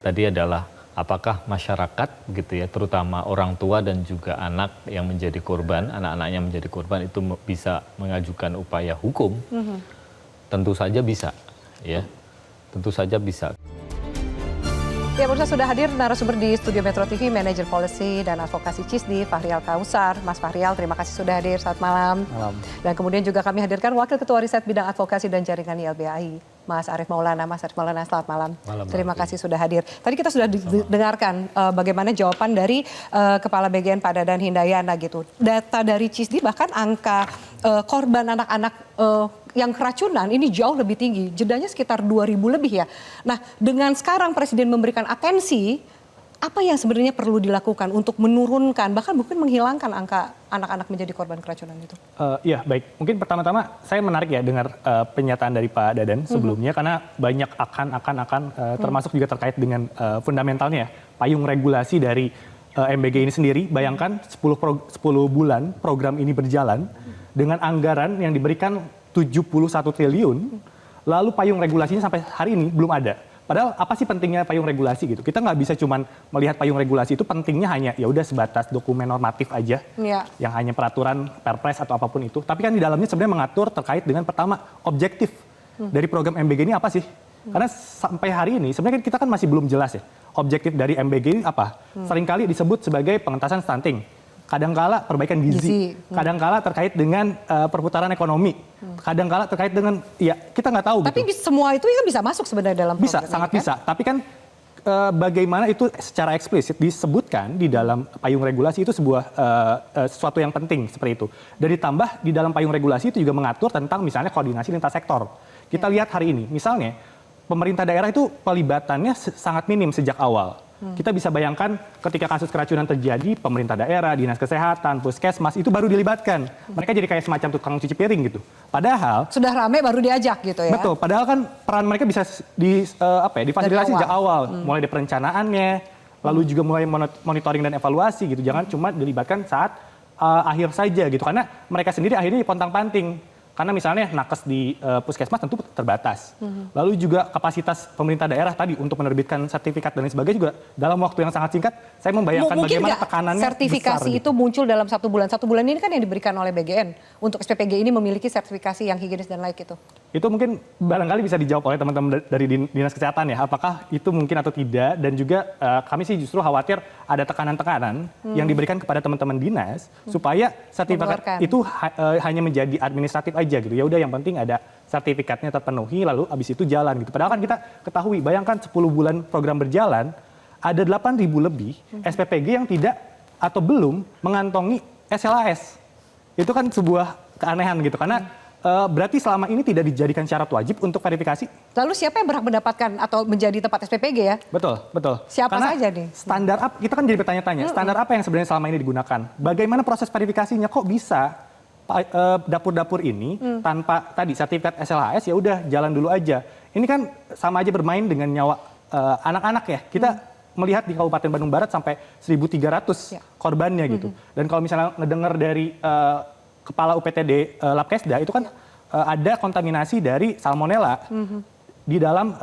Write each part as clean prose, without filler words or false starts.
Tadi adalah apakah masyarakat gitu ya, terutama orang tua dan juga anak yang menjadi korban, anak-anaknya menjadi korban itu bisa mengajukan upaya hukum? Tentu saja bisa, ya. Tentu saja bisa. Ya, pemirsa, sudah hadir narasumber di Studio Metro TV, Manager Policy dan Advokasi CISDI, Fahrial Kausar. Mas Fahrial, terima kasih sudah hadir, selamat malam. Malam. Dan kemudian juga kami hadirkan Wakil Ketua Riset Bidang Advokasi dan Jaringan YLBHI, Mas Arief Maulana. Mas Arief Maulana, selamat malam. Terima kasih sudah hadir. Tadi kita sudah dengarkan bagaimana jawaban dari Kepala BGN Pak Dadan Hindayana gitu. Data dari CISDI bahkan angka korban anak-anak yang keracunan ini jauh lebih tinggi, jedanya sekitar 2.000 lebih ya. Nah, dengan sekarang Presiden memberikan atensi, apa yang sebenarnya perlu dilakukan untuk menurunkan, bahkan mungkin menghilangkan angka anak-anak menjadi korban keracunan itu? Iya, baik. Mungkin pertama-tama saya menarik ya dengar pernyataan dari Pak Dadan sebelumnya, karena banyak akan termasuk juga terkait dengan fundamentalnya, payung regulasi dari MBG ini sendiri. Bayangkan 10 bulan program ini berjalan dengan anggaran yang diberikan 71 triliun, lalu payung regulasinya sampai hari ini belum ada. Padahal apa sih pentingnya payung regulasi gitu? Kita nggak bisa cuman melihat payung regulasi itu pentingnya hanya ya udah sebatas dokumen normatif aja, yang hanya peraturan, perpres atau apapun itu. Tapi kan di dalamnya sebenarnya mengatur terkait dengan pertama objektif dari program MBG ini apa sih? Karena sampai hari ini sebenarnya kita kan masih belum jelas ya objektif dari MBG ini apa. Seringkali disebut sebagai pengentasan stunting, kadangkala perbaikan gizi, kadangkala terkait dengan perputaran ekonomi, kadangkala terkait dengan ya kita nggak tahu. Tapi gitu. Semua itu kan bisa masuk sebenarnya dalam program bisa, sangat ini, kan? bisa. Tapi kan bagaimana itu secara eksplisit disebutkan di dalam payung regulasi itu sebuah sesuatu yang penting seperti itu. Dan ditambah di dalam payung regulasi itu juga mengatur tentang misalnya koordinasi lintas sektor. Kita lihat hari ini, misalnya pemerintah daerah itu pelibatannya sangat minim sejak awal. Kita bisa bayangkan ketika kasus keracunan terjadi, pemerintah daerah, dinas kesehatan, puskesmas itu baru dilibatkan. Mereka jadi kayak semacam tukang cuci piring gitu. Padahal sudah rame baru diajak gitu ya. Betul, padahal kan peran mereka bisa difasilitasi sejak awal, mulai dari perencanaannya, lalu juga mulai monitoring dan evaluasi gitu. Jangan cuma dilibatkan saat akhir saja gitu. Karena mereka sendiri akhirnya pontang-panting. Karena misalnya nakes di puskesmas tentu terbatas. Lalu juga kapasitas pemerintah daerah tadi untuk menerbitkan sertifikat dan lain sebagainya juga dalam waktu yang sangat singkat. Saya membayangkan bagaimana tekanannya sertifikasi besar, itu gitu. muncul dalam 1 bulan. 1 bulan ini kan yang diberikan oleh BGN untuk SPPG ini memiliki sertifikasi yang higienis dan layak itu. Itu mungkin barangkali bisa dijawab oleh teman-teman dari Dinas Kesehatan ya. Apakah itu mungkin atau tidak. Dan juga kami sih justru khawatir ada tekanan-tekanan yang diberikan kepada teman-teman dinas supaya sertifikat itu hanya menjadi administratif aja gitu. Ya udah yang penting ada sertifikatnya terpenuhi lalu abis itu jalan gitu. Padahal kan kita ketahui, bayangkan 10 bulan program berjalan ada 8.000 lebih SPPG yang tidak atau belum mengantongi SLAS. Itu kan sebuah keanehan gitu karena berarti selama ini tidak dijadikan syarat wajib untuk verifikasi. Lalu siapa yang berhak mendapatkan atau menjadi tempat SPPG ya? Betul, betul. Siapa karena saja nih? Standar apa? Kita kan jadi bertanya-tanya, standar apa yang sebenarnya selama ini digunakan? Bagaimana proses verifikasinya? Kok bisa dapur-dapur ini tanpa tadi sertifikat SLHS ya udah jalan dulu aja. Ini kan sama aja bermain dengan nyawa anak-anak ya. Kita melihat di Kabupaten Bandung Barat sampai 1.300 korbannya gitu. Dan kalau misalnya ngedengar dari Kepala UPTD Labkesda itu kan ada kontaminasi dari salmonella di dalam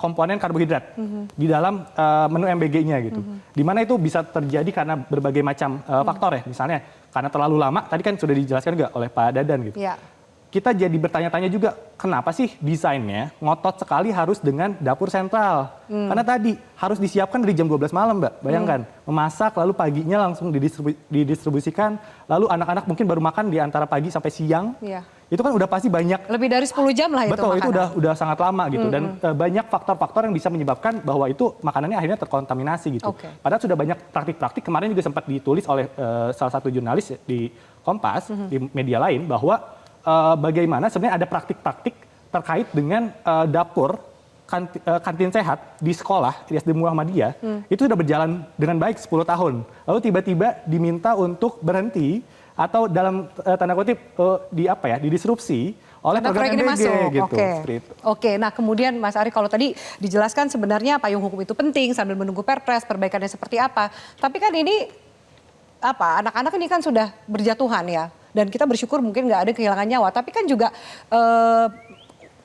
komponen karbohidrat di dalam menu MBG-nya gitu. Di mana itu bisa terjadi karena berbagai macam faktor ya. Misalnya karena terlalu lama, tadi kan sudah dijelaskan juga oleh Pak Dadan gitu. Ya. Kita jadi bertanya-tanya juga, kenapa sih desainnya ngotot sekali harus dengan dapur sentral? Karena tadi harus disiapkan dari jam 12 malam, Mbak. Bayangkan, memasak lalu paginya langsung didistribusikan, lalu anak-anak mungkin baru makan di antara pagi sampai siang. Ya. Itu kan udah pasti banyak. Lebih dari 10 jam lah itu. Betul, itu makanan. udah sangat lama gitu. Dan banyak faktor-faktor yang bisa menyebabkan bahwa itu makanannya akhirnya terkontaminasi gitu. Padahal sudah banyak praktik-praktik, kemarin juga sempat ditulis oleh salah satu jurnalis di Kompas, di media lain, bahwa bagaimana sebenarnya ada praktik-praktik terkait dengan dapur kantin sehat di sekolah di SD Muhammadiyah itu sudah berjalan dengan baik 10 tahun. Lalu tiba-tiba diminta untuk berhenti atau dalam tanda kutip didisrupsi oleh program MBG gitu. Oke, nah kemudian Mas Ari kalau tadi dijelaskan sebenarnya payung hukum itu penting sambil menunggu perpres perbaikannya seperti apa. Tapi kan ini anak-anak ini kan sudah berjatuhan ya. Dan kita bersyukur mungkin nggak ada kehilangan nyawa. Tapi kan juga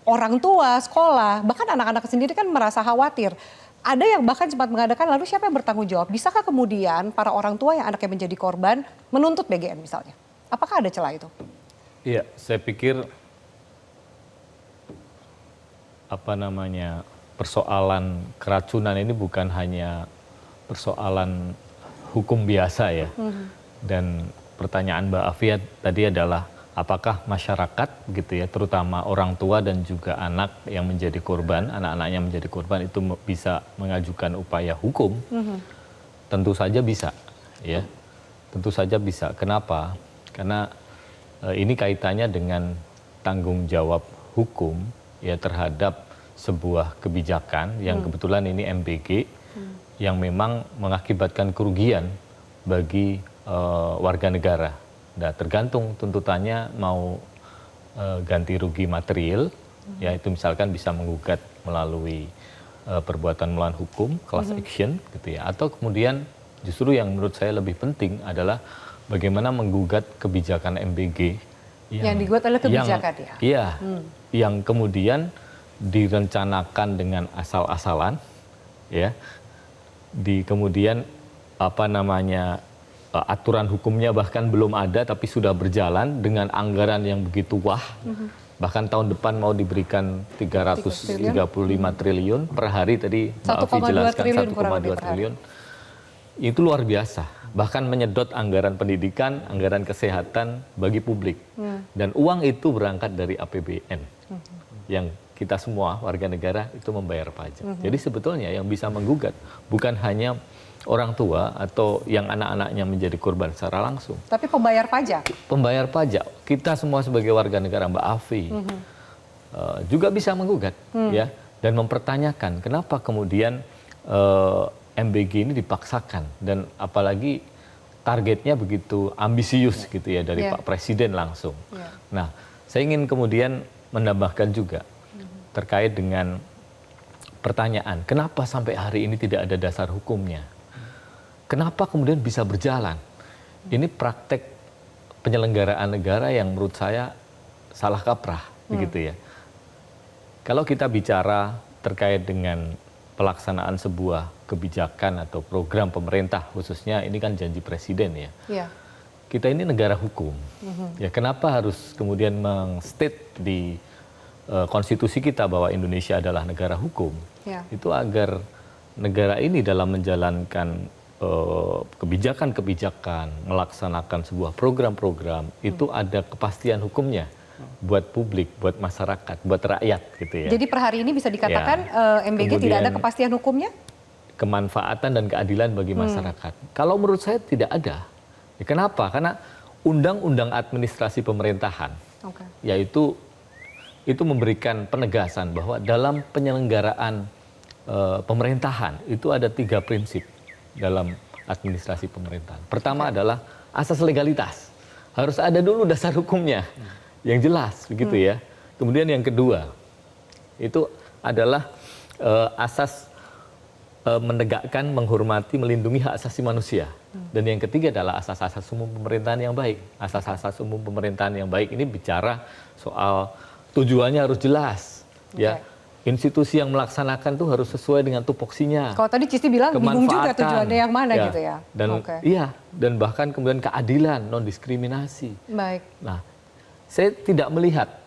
orang tua, sekolah, bahkan anak-anak sendiri kan merasa khawatir. Ada yang bahkan sempat mengadakan, lalu siapa yang bertanggung jawab? Bisakah kemudian para orang tua yang anaknya menjadi korban menuntut BGN misalnya? Apakah ada celah itu? Iya, saya pikir persoalan keracunan ini bukan hanya persoalan hukum biasa ya. Dan pertanyaan Mbak Afia tadi adalah apakah masyarakat gitu ya, terutama orang tua dan juga anak yang menjadi korban, anak-anaknya menjadi korban itu bisa mengajukan upaya hukum? Tentu saja bisa, ya. Tentu saja bisa. Kenapa? Karena ini kaitannya dengan tanggung jawab hukum ya terhadap sebuah kebijakan yang kebetulan ini MBG yang memang mengakibatkan kerugian bagi warga negara. Nah, tergantung tuntutannya mau ganti rugi material, ya itu misalkan bisa menggugat melalui perbuatan melawan hukum, class action, gitu ya. Atau kemudian justru yang menurut saya lebih penting adalah bagaimana menggugat kebijakan MBG yang dibuat oleh kebijakan ya. Iya, yang kemudian direncanakan dengan asal-asalan, ya. Kemudian aturan hukumnya bahkan belum ada tapi sudah berjalan dengan anggaran yang begitu wah. Bahkan tahun depan mau diberikan 335 triliun per hari tadi Mbak Afi jelaskan 1,2 triliun. Itu luar biasa. Bahkan menyedot anggaran pendidikan, anggaran kesehatan bagi publik. Dan uang itu berangkat dari APBN. Yang kita semua warga negara itu membayar pajak. Jadi sebetulnya yang bisa menggugat bukan hanya orang tua atau yang anak-anaknya menjadi korban secara langsung. Tapi pembayar pajak? Pembayar pajak. Kita semua sebagai warga negara, Mbak Afi, juga bisa menggugat. Ya, dan mempertanyakan kenapa kemudian MBG ini dipaksakan. Dan apalagi targetnya begitu ambisius gitu ya dari Pak Presiden langsung. Nah, saya ingin kemudian menambahkan juga terkait dengan pertanyaan, kenapa sampai hari ini tidak ada dasar hukumnya? Kenapa kemudian bisa berjalan? Ini praktek penyelenggaraan negara yang menurut saya salah kaprah, begitu ya. Kalau kita bicara terkait dengan pelaksanaan sebuah kebijakan atau program pemerintah, khususnya ini kan janji presiden ya. Kita ini negara hukum. Ya, kenapa harus kemudian meng-state di konstitusi kita bahwa Indonesia adalah negara hukum? Itu agar negara ini dalam menjalankan kebijakan-kebijakan, melaksanakan sebuah program-program, itu ada kepastian hukumnya buat publik, buat masyarakat, buat rakyat gitu ya. Jadi per hari ini bisa dikatakan MBG kemudian, tidak ada kepastian hukumnya? Kemanfaatan dan keadilan bagi masyarakat. Kalau menurut saya tidak ada. Ya, kenapa? Karena Undang-Undang Administrasi Pemerintahan, yaitu itu memberikan penegasan bahwa dalam penyelenggaraan pemerintahan itu ada 3 prinsip dalam administrasi pemerintahan. Pertama adalah asas legalitas. Harus ada dulu dasar hukumnya yang jelas, begitu ya. Kemudian yang kedua, itu adalah asas menegakkan, menghormati, melindungi hak asasi manusia. Dan yang ketiga adalah asas-asas umum pemerintahan yang baik. Asas-asas umum pemerintahan yang baik ini bicara soal tujuannya harus jelas, ya. Institusi yang melaksanakan tuh harus sesuai dengan tupoksinya. Kalau tadi Cisti bilang bingung juga tujuannya yang mana gitu ya. Dan dan bahkan kemudian keadilan, non diskriminasi. Baik. Nah, saya tidak melihat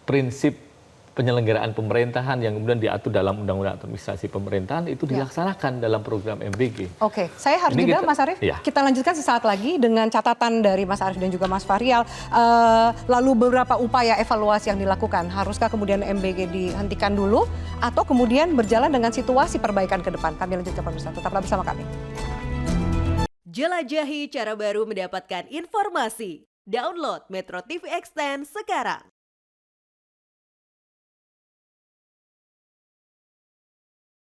prinsip penyelenggaraan pemerintahan yang kemudian diatur dalam Undang-Undang Administrasi Pemerintahan itu dilaksanakan dalam program MBG. Oke, saya harus jeda Mas Arief. Kita lanjutkan sesaat lagi dengan catatan dari Mas Arief dan juga Mas Fahrial. Lalu beberapa upaya evaluasi yang dilakukan. Haruskah kemudian MBG dihentikan dulu atau kemudian berjalan dengan situasi perbaikan ke depan? Kami lanjutkan pemirsa. Tetaplah bersama kami. Jelajahi cara baru mendapatkan informasi. Download Metro TV Extend sekarang.